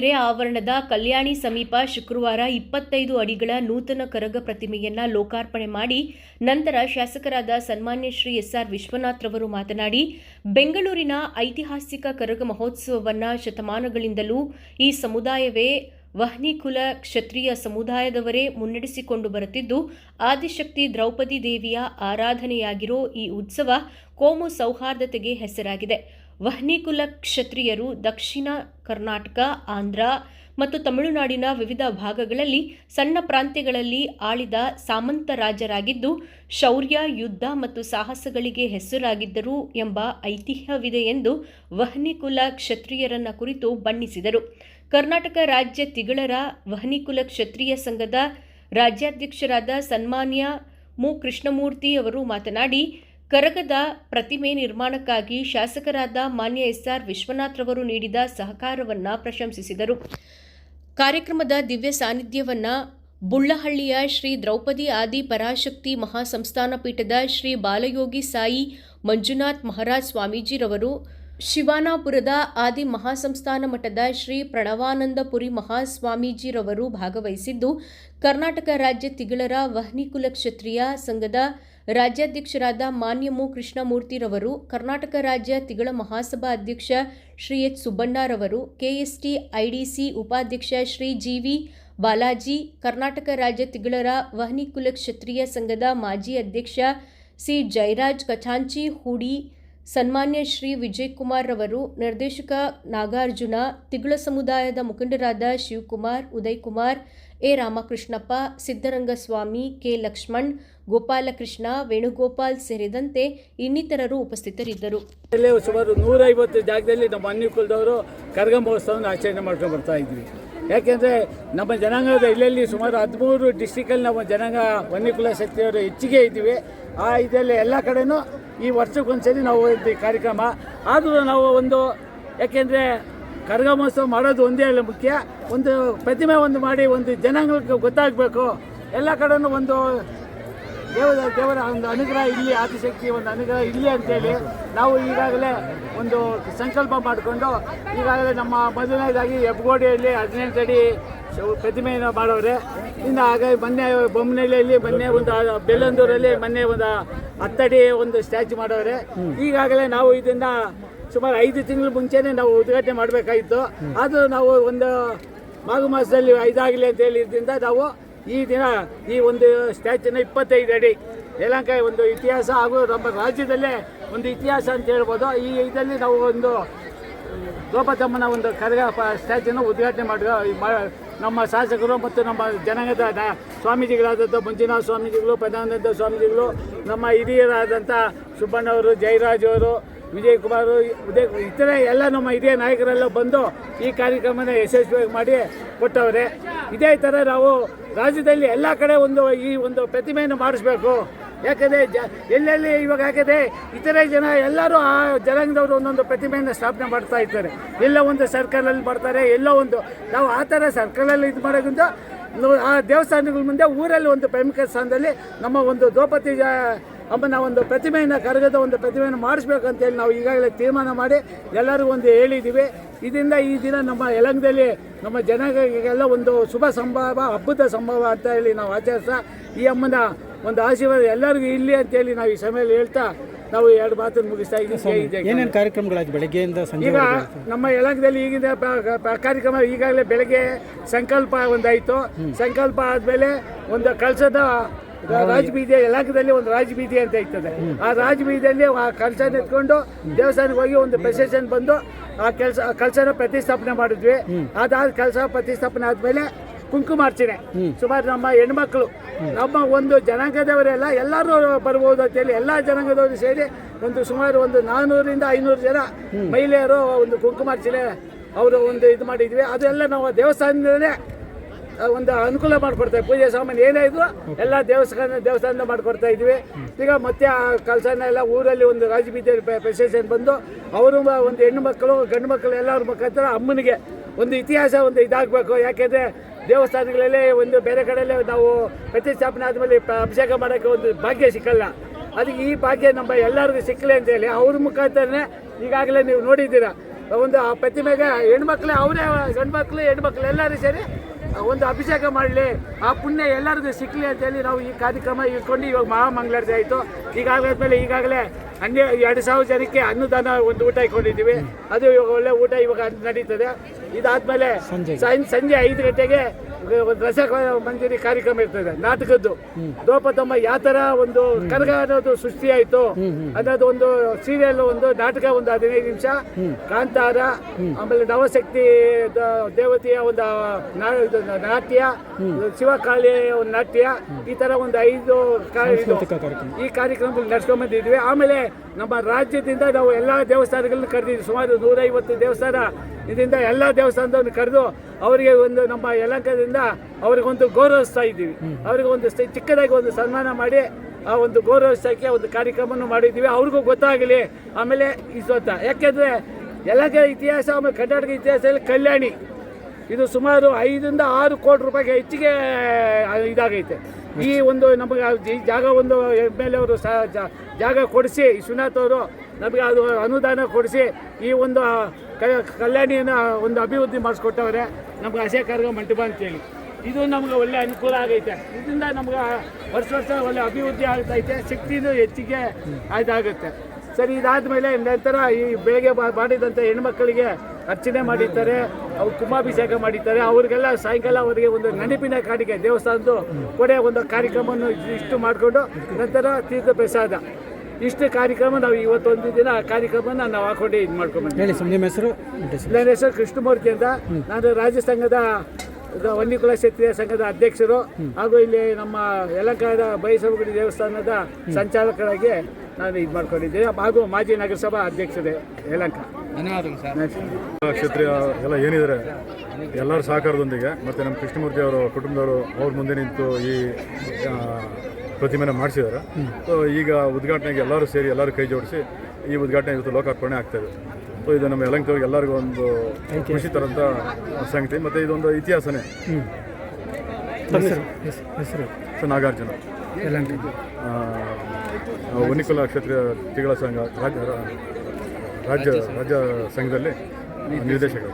ಕೆರೆ ಆವರಣದ ಕಲ್ಯಾಣಿ ಸಮೀಪ ಶುಕ್ರವಾರ 25 ಅಡಿಗಳ ನೂತನ ಕರಗ ಪ್ರತಿಮೆಯನ್ನು ಲೋಕಾರ್ಪಣೆ ಮಾಡಿ ನಂತರ ಶಾಸಕರಾದ ಸನ್ಮಾನ್ಯ ಶ್ರೀ ಎಸ್.ಆರ್. ವಿಶ್ವನಾಥ್ ರವರು ಮಾತನಾಡಿ, ಬೆಂಗಳೂರಿನ ಐತಿಹಾಸಿಕ ಕರಗ ಮಹೋತ್ಸವವನ್ನು ಶತಮಾನಗಳಿಂದಲೂ ಈ ಸಮುದಾಯವೇ ವಹ್ನಿಕುಲ ಕ್ಷತ್ರಿಯ ಸಮುದಾಯದವರೇ ಮುನ್ನಡೆಸಿಕೊಂಡು ಬರುತ್ತಿದ್ದು, ಆದಿಶಕ್ತಿ ದ್ರೌಪದಿ ದೇವಿಯ ಆರಾಧನೆಯಾಗಿರೋ ಈ ಉತ್ಸವ ಕೋಮು ಸೌಹಾರ್ದತೆಗೆ ಹೆಸರಾಗಿದೆ. ವಹ್ನಿಕುಲ ಕ್ಷತ್ರಿಯರು ದಕ್ಷಿಣ ಕರ್ನಾಟಕ, ಆಂಧ್ರ ಮತ್ತು ತಮಿಳುನಾಡಿನ ವಿವಿಧ ಭಾಗಗಳಲ್ಲಿ ಸಣ್ಣ ಪ್ರಾಂತ್ಯಗಳಲ್ಲಿ ಆಳಿದ ಸಾಮಂತ ರಾಜರಾಗಿದ್ದು, ಶೌರ್ಯ, ಯುದ್ಧ ಮತ್ತು ಸಾಹಸಗಳಿಗೆ ಹೆಸರಾಗಿದ್ದರು ಎಂಬ ಐತಿಹ್ಯವಿದೆ ಎಂದು ವಹ್ನಿಕುಲ ಕ್ಷತ್ರಿಯರನ್ನ ಕುರಿತು ಬಣ್ಣಿಸಿದರು. ಕರ್ನಾಟಕ ರಾಜ್ಯ ತಿಗಳರ ವಹ್ನಿಕುಲ ಕ್ಷತ್ರಿಯ ಸಂಘದ ರಾಜ್ಯಾಧ್ಯಕ್ಷರಾದ ಸನ್ಮಾನ್ಯ ಮು. ಕೃಷ್ಣಮೂರ್ತಿ ಅವರು ಮಾತನಾಡಿ, ಕರಗದ ಪ್ರತಿಮೆ ನಿರ್ಮಾಣಕ್ಕಾಗಿ ಶಾಸಕರಾದ ಮಾನ್ಯ ಎಸ್.ಆರ್. ವಿಶ್ವನಾಥ್ ರವರು ನೀಡಿದ ಸಹಕಾರವನ್ನು ಪ್ರಶಂಸಿಸಿದರು. ಕಾರ್ಯಕ್ರಮದ ದಿವ್ಯ ಸಾನ್ನಿಧ್ಯವನ್ನು ಬುಳ್ಳಹಳ್ಳಿಯ ಶ್ರೀ ದ್ರೌಪದಿ ಆದಿ ಪರಾಶಕ್ತಿ ಮಹಾಸಂಸ್ಥಾನ ಪೀಠದ ಶ್ರೀ ಬಾಲಯೋಗಿ ಸಾಯಿ ಮಂಜುನಾಥ್ ಮಹಾರಾಜ್ ಸ್ವಾಮೀಜಿರವರು, ಶಿವಾನಾಪುರದ ಆದಿ ಮಹಾಸಂಸ್ಥಾನ ಮಠದ ಶ್ರೀ ಪ್ರಣವಾನಂದಪುರಿ ಮಹಾಸ್ವಾಮೀಜಿರವರು ಭಾಗವಹಿಸಿದ್ದು, ಕರ್ನಾಟಕ ರಾಜ್ಯ ತಿಗಳರ ವಹ್ನಿಕುಲ ಕ್ಷತ್ರಿಯ ಸಂಘದ ರಾಜ್ಯಾಧ್ಯಕ್ಷರಾದ ಮಾನ್ಯ ಮು. ಕೃಷ್ಣಮೂರ್ತಿರವರು, ಕರ್ನಾಟಕ ರಾಜ್ಯ ತಿಗಳ ಮಹಾಸಭಾ ಅಧ್ಯಕ್ಷ ಶ್ರೀ ಎಚ್. ಸುಬ್ಬಣ್ಣರವರು, ಕೆಎಸ್ಟಿ ಐಡಿಸಿ ಉಪಾಧ್ಯಕ್ಷ ಶ್ರೀ ಜಿ.ವಿ. ಬಾಲಾಜಿ, ಕರ್ನಾಟಕ ರಾಜ್ಯ ತಿಗಳರ ವಹ್ನಿಕುಲ ಕ್ಷತ್ರಿಯ ಸಂಘದ ಮಾಜಿ ಅಧ್ಯಕ್ಷ ಸಿ. ಜಯರಾಜ್ ಕಚಾಂಚಿ ಹೂಡಿ, ಸನ್ಮಾನ್ಯ ಶ್ರೀ ವಿಜಯಕುಮಾರ್ ರವರು, ನಿರ್ದೇಶಕ ನಾಗಾರ್ಜುನ, ತಿಗಳ ಸಮುದಾಯದ ಮುಖಂಡರಾದ ಶಿವಕುಮಾರ್, ಉದಯಕುಮಾರ್, ಎ. ರಾಮಕೃಷ್ಣಪ್ಪ, ಸಿದ್ದರಂಗಸ್ವಾಮಿ, ಕೆ. ಲಕ್ಷ್ಮಣ್, ಗೋಪಾಲಕೃಷ್ಣ, ವೇಣುಗೋಪಾಲ್ ಸೇರಿದಂತೆ ಇನ್ನಿತರರು ಉಪಸ್ಥಿತರಿದ್ದರು. ಸುಮಾರು 150 ಜಾಗದಲ್ಲಿ ನಮ್ಮ ವಹ್ನಿಕುಲದವರು ಕರಗ ಮಹೋತ್ಸವವನ್ನು ಆಚರಣೆ ಮಾಡ್ಕೊಂಡು ಬರ್ತಾ ಇದ್ವಿ. ಯಾಕೆಂದರೆ ನಮ್ಮ ಜನಾಂಗದ ಇಲ್ಲೆಲ್ಲಿ ಸುಮಾರು 13 ಡಿಸ್ಟಿಕಲ್ಲಿ ನಮ್ಮ ಜನಾಂಗ ವಹ್ನಿಕುಲ ಶಕ್ತಿಯವರು ಹೆಚ್ಚಿಗೆ ಇದ್ದೀವಿ. ಆ ಇದರಲ್ಲಿ ಎಲ್ಲ ಕಡೆಯೂ ಈ ವರ್ಷಕ್ಕೊಂದ್ಸರಿ ನಾವು ಈ ಕಾರ್ಯಕ್ರಮ ಆದರೂ ನಾವು ಯಾಕೆಂದರೆ ಕರಗ ಮಹೋತ್ಸವ ಮಾಡೋದು ಒಂದೇ ಅಲ್ಲ ಮುಖ್ಯ, ಒಂದು ಪ್ರತಿಮೆ ಮಾಡಿ ಒಂದು ಜನಾಂಗಕ್ಕೆ ಗೊತ್ತಾಗಬೇಕು. ಎಲ್ಲ ಕಡೆಯೂ ದೇವರ ಒಂದು ಅನುಗ್ರಹ ಇಲ್ಲಿ, ಆದಿಶಕ್ತಿ ಒಂದು ಅನುಗ್ರಹ ಇಲ್ಲಿ ಅಂತೇಳಿ ನಾವು ಈಗಾಗಲೇ ಒಂದು ಸಂಕಲ್ಪ ಮಾಡಿಕೊಂಡು ಈಗಾಗಲೇ ನಮ್ಮ ಮೊದಲನೇದಾಗಿ ಹೆಬ್ಬಗೋಡಿಯಲ್ಲಿ 18 ಅಡಿ ಪ್ರತಿಮೆಯನ್ನು ಮಾಡವ್ರೆ. ಇನ್ನು ಹಾಗಾಗಿ ಮೊನ್ನೆ ಬೊಮ್ಮನಹಳ್ಳಿಯಲ್ಲಿ, ಮೊನ್ನೆ ಬೆಳ್ಳಂದೂರಲ್ಲಿ ಮೊನ್ನೆ 10 ಅಡಿ ಸ್ಟ್ಯಾಚು ಮಾಡವ್ರೆ. ಈಗಾಗಲೇ ನಾವು ಇದನ್ನು ಸುಮಾರು 5 ತಿಂಗಳ ಮುಂಚೆನೇ ನಾವು ಉದ್ಘಾಟನೆ ಮಾಡಬೇಕಾಗಿತ್ತು. ಆದರೂ ನಾವು ಮಾಘ ಮಾಸದಲ್ಲಿ 5 ಆಗಲಿ ಅಂತೇಳಿ ಇದರಿಂದ ನಾವು ಈ ದಿನ ಈ ಸ್ಟ್ಯಾಚ್ಯೂನ 25 ಅಡಿ ಯಲಹಂಕ ಇತಿಹಾಸ ಹಾಗೂ ನಮ್ಮ ರಾಜ್ಯದಲ್ಲೇ ಇತಿಹಾಸ ಅಂತ ಹೇಳ್ಬೋದು. ಈ ಇದರಲ್ಲಿ ನಾವು ದ್ರೌಪದಮ್ಮನ ಕರಗ ಸ್ಟ್ಯಾಚ್ಯೂನ ಉದ್ಘಾಟನೆ ನಮ್ಮ ಶಾಸಕರು ಮತ್ತು ನಮ್ಮ ಜನಾಂಗದ ಸ್ವಾಮೀಜಿಗಳಾದಂಥ ಮಂಜುನಾಥ ಸ್ವಾಮೀಜಿಗಳು, ಪದಾನಂದ ಸ್ವಾಮೀಜಿಗಳು, ನಮ್ಮ ಹಿರಿಯರಾದಂಥ ಸುಬ್ಬಣ್ಣವರು, ಜಯರಾಜ್ ಅವರು, ವಿಜಯಕುಮಾರ್, ಇತರೆ ಎಲ್ಲ ನಮ್ಮ ಹಿರಿಯ ನಾಯಕರೆಲ್ಲ ಬಂದು ಈ ಕಾರ್ಯಕ್ರಮನ ಯಶಸ್ವಿಯಾಗಿ ಮಾಡಿ ಕೊಟ್ಟವ್ರೆ. ಇದೇ ಥರ ನಾವು ರಾಜ್ಯದಲ್ಲಿ ಎಲ್ಲ ಕಡೆ ಈ ಪ್ರತಿಮೆಯನ್ನು ಮಾಡಿಸ್ಬೇಕು. ಯಾಕಂದರೆ ಎಲ್ಲೆಲ್ಲಿ ಇವಾಗ ಯಾಕಂದರೆ ಇತರೆ ಜನ ಎಲ್ಲರೂ ಆ ಜನಾಂಗದವರು ಒಂದೊಂದು ಪ್ರತಿಮೆಯನ್ನು ಸ್ಥಾಪನೆ ಮಾಡ್ತಾ ಇರ್ತಾರೆ. ಎಲ್ಲ ಸರ್ಕಲಲ್ಲಿ ಮಾಡ್ತಾರೆ, ಎಲ್ಲೋ ನಾವು ಆ ಥರ ಸರ್ಕಲಲ್ಲಿ ಇದು ಮಾಡೋದ್ರಿಂದ ಆ ದೇವಸ್ಥಾನಗಳ ಮುಂದೆ ಊರಲ್ಲಿ ಪ್ರಮುಖ ಸ್ಥಾನದಲ್ಲಿ ನಮ್ಮ ದ್ರೌಪದಿ ಅಮ್ಮನ ಪ್ರತಿಮೆಯನ್ನು ಕರಗದ ಪ್ರತಿಮೆಯನ್ನು ಮಾಡಿಸ್ಬೇಕಂತೇಳಿ ನಾವು ಈಗಾಗಲೇ ತೀರ್ಮಾನ ಮಾಡಿ ಎಲ್ಲರಿಗೂ ಹೇಳಿದ್ದೀವಿ. ಇದರಿಂದ ಈ ದಿನ ನಮ್ಮ ಯಲಹಂಕದಲ್ಲಿ ನಮ್ಮ ಜನಾಂಗಕ್ಕೆಲ್ಲ ಶುಭ ಸಂಭವ, ಹಬ್ಬದ ಸಂಭವ ಅಂತ ಹೇಳಿ ನಾವು ಆಚರಿಸ್ತಾ ಈ ಅಮ್ಮನ ಆಶೀರ್ವಾದ ಎಲ್ಲರಿಗೂ ಇಲ್ಲಿ ಅಂತೇಳಿ ನಾವು ಈ ಸಮಯದಲ್ಲಿ ಹೇಳ್ತಾ ನಾವು 2 ಮಾತನ್ನು ಮುಗಿಸ್ತಾ ಇದ್ದೀವಿ. ಏನೇನು ಕಾರ್ಯಕ್ರಮಗಳಾಯ್ತು ಬೆಳಗ್ಗೆಯಿಂದ ಸಂಜೆ? ಈಗ ನಮ್ಮ ಯಲಹಂಕದಲ್ಲಿ ಈಗಿನ ಕಾರ್ಯಕ್ರಮ ಈಗಾಗಲೇ ಬೆಳಗ್ಗೆ ಸಂಕಲ್ಪ ಆಯಿತು. ಸಂಕಲ್ಪ ಆದಮೇಲೆ ಕಳಸದ ರಾಜಬೀದಿ, ಯಲಹಂಕದಲ್ಲಿ ರಾಜಬೀದಿ ಅಂತ ಇರ್ತದೆ. ಆ ರಾಜಬೀದಿಯಲ್ಲಿ ಆ ಕಳಸ ಎತ್ಕೊಂಡು ದೇವಸ್ಥಾನಕ್ಕೆ ಹೋಗಿ ಪ್ರೊಸೆಷನ್ ಬಂದು ಆ ಕಳಸನ ಪ್ರತಿಷ್ಠಾಪನೆ ಮಾಡಿದ್ವಿ. ಅದಾದ ಕಳಸ ಪ್ರತಿಷ್ಠಾಪನೆ ಆದಮೇಲೆ ಕುಂಕುಮಾರ್ಚನೆ ಸುಮಾರು ನಮ್ಮ ಹೆಣ್ಮಕ್ಳು, ನಮ್ಮ ಜನಾಂಗದವರೆಲ್ಲ ಎಲ್ಲರೂ ಬರ್ಬೋದು ಅಂತೇಳಿ ಎಲ್ಲ ಜನಾಂಗದವರು ಸೇರಿ ಸುಮಾರು 400 ರಿಂದ 500 ಜನ ಮಹಿಳೆಯರು ಕುಂಕುಮಾರ್ಚನೆ ಅವರು ಇದು ಮಾಡಿದ್ವಿ. ಅದೆಲ್ಲ ನಾವು ದೇವಸ್ಥಾನದಲ್ಲೇ ಅನುಕೂಲ ಮಾಡಿಕೊಡ್ತೇವೆ. ಪೂಜೆ ಸಾಮಾನು ಏನೇ ಇದ್ರು ಎಲ್ಲ ದೇವಸ್ಥಾನದ ಮಾಡಿಕೊಡ್ತಾ ಇದ್ವಿ. ಈಗ ಮತ್ತೆ ಆ ಕಳಸನ ಎಲ್ಲ ಊರಲ್ಲಿ ರಾಜಬೀದಿಯಲ್ಲಿ ಪ್ರೊಸೆಷನ್ ಬಂದು ಅವರು ಹೆಣ್ಣು ಮಕ್ಕಳು, ಗಂಡು ಮಕ್ಕಳು ಎಲ್ಲರ ಮುಖಾಂತರ ಅಮ್ಮನಿಗೆ ಇತಿಹಾಸ ಇದಾಗಬೇಕು. ಯಾಕೆಂದರೆ ದೇವಸ್ಥಾನಗಳಲ್ಲಿ ಬೇರೆ ಕಡೆಯಲ್ಲೇ ನಾವು ಪ್ರತಿಷ್ಠಾಪನೆ ಆದಮೇಲೆ ಅಭಿಷೇಕ ಮಾಡೋಕ್ಕೆ ಭಾಗ್ಯ ಸಿಕ್ಕಲ್ಲ. ಅದಕ್ಕೆ ಈ ಭಾಗ್ಯ ನಮ್ಮ ಎಲ್ಲರಿಗೂ ಸಿಕ್ಕಲಿ ಅಂತೇಳಿ ಅವ್ರ ಮುಖಾಂತರನೇ ಈಗಾಗಲೇ ನೀವು ನೋಡಿದ್ದೀರಾ ಒಂದು ಆ ಪ್ರತಿಮೆಗೆ ಹೆಣ್ಮಕ್ಳೇ ಅವರೇ ಗಂಡ್ಮಕ್ಳು ಹೆಣ್ಮಕ್ಳು ಎಲ್ಲರೂ ಸೇರಿ ಒಂದು ಅಭಿಷೇಕ ಮಾಡಲಿ, ಆ ಪುಣ್ಯ ಎಲ್ಲರಿಗೂ ಸಿಕ್ಕಲಿ ಅಂತೇಳಿ ನಾವು ಈ ಕಾರ್ಯಕ್ರಮ ಇಟ್ಕೊಂಡು ಇವಾಗ ಮಹಾಮಂಗಳಾರತಿ ಆಯಿತು. ಈಗಾಗಲೇ 2,000 ಜನಕ್ಕೆ ಅನ್ನದಾನ ಒಂದು ಊಟ ಇಟ್ಕೊಂಡಿದ್ದೀವಿ. ಅದು ಇವಾಗ ಒಳ್ಳೆ ಊಟ ಇವಾಗ ನಡೀತದೆ. ಇದಾದ್ಮೇಲೆ ಸಂಜೆ 5 ಗಂಟೆಗೆ ಒಂದು ರಸ ಮಂಜರಿ ಕಾರ್ಯಕ್ರಮ ಇರ್ತದೆ, ನಾಟಕದ್ದು. ದ್ರೌಪದಮ್ಮ ಯಾವ ಥರ ಒಂದು ಕರಗ ಅನ್ನೋದು ಸೃಷ್ಟಿ ಆಯಿತು ಅನ್ನೋದು ಒಂದು ಸೀರಿಯಲ್, ಒಂದು ನಾಟಕ, ಒಂದು 15 ನಿಮಿಷ. ಕಾಂತಾರ, ಆಮೇಲೆ ನವಶಕ್ತಿ ದೇವತೆಯ ಒಂದು ನಾಟ್ಯ, ಶಿವಕಾಳಿಯ ಒಂದು ನಾಟ್ಯ, ಈ ಥರ ಒಂದು 5 ಈ ಕಾರ್ಯಕ್ರಮಗಳು ನಡ್ಸ್ಕೊಂಡ್ ಬಂದಿದ್ವಿ. ಆಮೇಲೆ ನಮ್ಮ ರಾಜ್ಯದಿಂದ ನಾವು ಎಲ್ಲ ದೇವಸ್ಥಾನಗಳನ್ನ ಕರೆದಿದ್ವಿ. ಸುಮಾರು 150 ದೇವಸ್ಥಾನ ಇದರಿಂದ ಎಲ್ಲ ದೇವಸ್ಥಾನದವ್ರನ್ನ ಕರೆದು ಅವರಿಗೆ ಒಂದು ನಮ್ಮ ಯಲಹಂಕದಿಂದ ಅವ್ರಿಗೊಂದು ಗೌರವಿಸ್ತಾ ಇದ್ದೀವಿ. ಅವರಿಗೆ ಒಂದು ಚಿಕ್ಕದಾಗಿ ಒಂದು ಸನ್ಮಾನ ಮಾಡಿ ಆ ಒಂದು ಗೌರವಿಸೋಕ್ಕೆ ಒಂದು ಕಾರ್ಯಕ್ರಮವನ್ನು ಮಾಡಿದ್ದೀವಿ. ಅವ್ರಿಗೂ ಗೊತ್ತಾಗಲಿ. ಆಮೇಲೆ ಸ್ವತಃ ಯಾಕೆಂದರೆ ಯಲಹಂಕ ಇತಿಹಾಸ, ಆಮೇಲೆ ಕರ್ನಾಟಕ ಇತಿಹಾಸದಲ್ಲಿ ಕಲ್ಯಾಣಿ ಇದು ಸುಮಾರು 5 ರಿಂದ 6 ಕೋಟಿ ರೂಪಾಯಿಗೆ ಹೆಚ್ಚಿಗೆ ಇದಾಗೈತೆ. ಈ ಒಂದು ನಮಗೆ ಈ ಜಾಗ ಒಂದು MLA ಅವರು ಜಾಗ ಕೊಡಿಸಿ, ವಿಶ್ವನಾಥ್ ಅವರು ನಮಗೆ ಅದು ಅನುದಾನ ಕೊಡಿಸಿ ಈ ಒಂದು ಕಲ್ಯಾಣಿಯನ್ನು ಒಂದು ಅಭಿವೃದ್ಧಿ ಮಾಡಿಸ್ಕೊಟ್ಟವ್ರೆ. ನಮ್ಗೆ ಅಶೇಖರ್ಗ ಮಂಟಪ ಅಂತೇಳಿ ಇದು ನಮ್ಗೆ ಒಳ್ಳೆ ಅನುಕೂಲ ಆಗೈತೆ. ಇದರಿಂದ ನಮ್ಗೆ ವರ್ಷ ಒಳ್ಳೆ ಅಭಿವೃದ್ಧಿ ಆಗ್ತೈತೆ, ಶಕ್ತಿನೂ ಹೆಚ್ಚಿಗೆ ಆಗುತ್ತೆ. ಸರಿ, ಇದಾದಮೇಲೆ ನಂತರ ಈ ಬೆಳಗ್ಗೆ ಮಾಡಿದಂಥ ಹೆಣ್ಮಕ್ಕಳಿಗೆ ಅರ್ಚನೆ ಮಾಡಿರ್ತಾರೆ, ಅವ್ರು ಕುಂಭಾಭಿಷೇಕ ಮಾಡಿರ್ತಾರೆ. ಅವ್ರಿಗೆಲ್ಲ ಸಾಯಂಕಾಲ ಅವರಿಗೆ ಒಂದು ನೆನಪಿನ ಕಾಣಿಕೆ ದೇವಸ್ಥಾನದ್ದು ಕೊಡೆ ಒಂದು ಕಾರ್ಯಕ್ರಮವನ್ನು ಇಷ್ಟು ಮಾಡಿಕೊಂಡು ನಂತರ ತೀರ್ಥ ಪ್ರಸಾದ, ಇಷ್ಟು ಕಾರ್ಯಕ್ರಮ ನಾವು ಇವತ್ತೊಂದು ದಿನ ಆ ಕಾರ್ಯಕ್ರಮನ ನಾವು ಹಾಕೊಂಡು ಇದು ಮಾಡ್ಕೊಂಡ್ಬಂದ್ವಿ. ನಿಮ್ಮ ಹೆಸರು? ನನ್ನ ಹೆಸರು ಕೃಷ್ಣಮೂರ್ತಿ ಅಂತ. ನಾನು ರಾಜ್ಯ ಸಂಘದ ವನ್ಯಕುಲ ಕ್ಷತ್ರಿಯ ಸಂಘದ ಅಧ್ಯಕ್ಷರು ಹಾಗೂ ಇಲ್ಲಿ ನಮ್ಮ ಯಲಹಂಕದ ಬೈಸವಗುಡಿ ದೇವಸ್ಥಾನದ ಸಂಚಾಲಕರಾಗಿ ನಾನು ಇದು ಮಾಡ್ಕೊಂಡಿದ್ದೇನೆ, ಹಾಗೂ ಮಾಜಿ ನಗರಸಭಾ ಅಧ್ಯಕ್ಷರೇ ಯಲಹಂಕ. ಧನ್ಯವಾದಗಳು ಸರ್. ಕ್ಷತ್ರಿಯ ಎಲ್ಲ ಏನಿದ್ದಾರೆ ಎಲ್ಲರ ಸಹಕಾರದೊಂದಿಗೆ ಮತ್ತು ನಮ್ಮ ಕೃಷ್ಣಮೂರ್ತಿ ಅವರು ಕುಟುಂಬದವರು ಅವ್ರ ಮುಂದೆ ನಿಂತು ಈ ಪ್ರತಿಮೆನ ಮಾಡಿಸಿದ್ದಾರೆ. ಸೊ ಈಗ ಉದ್ಘಾಟನೆಗೆ ಎಲ್ಲರೂ ಸೇರಿ ಎಲ್ಲರೂ ಕೈ ಜೋಡಿಸಿ ಈ ಉದ್ಘಾಟನೆ ಇವತ್ತು ಲೋಕಾರ್ಪಣೆ ಆಗ್ತಾಯಿದೆ. ಸೊ ಇದು ನಮ್ಮ ಯಲಹಂಕದವ್ರಿಗೆ ಎಲ್ಲರಿಗೂ ಒಂದು ಖುಷಿ ತರಂಥ ಸಂಗತಿ, ಮತ್ತು ಇದೊಂದು ಇತಿಹಾಸನೇ. ಸೊ ನಾಗಾರ್ಜುನ, ವನ್ಯಕುಲ ಕ್ಷತ್ರಿಯ ಟಿಗಳ ಸಂಘ ರಾಜ್ಯ ಸಂಘದಲ್ಲಿ ನಿರ್ದೇಶಕರು.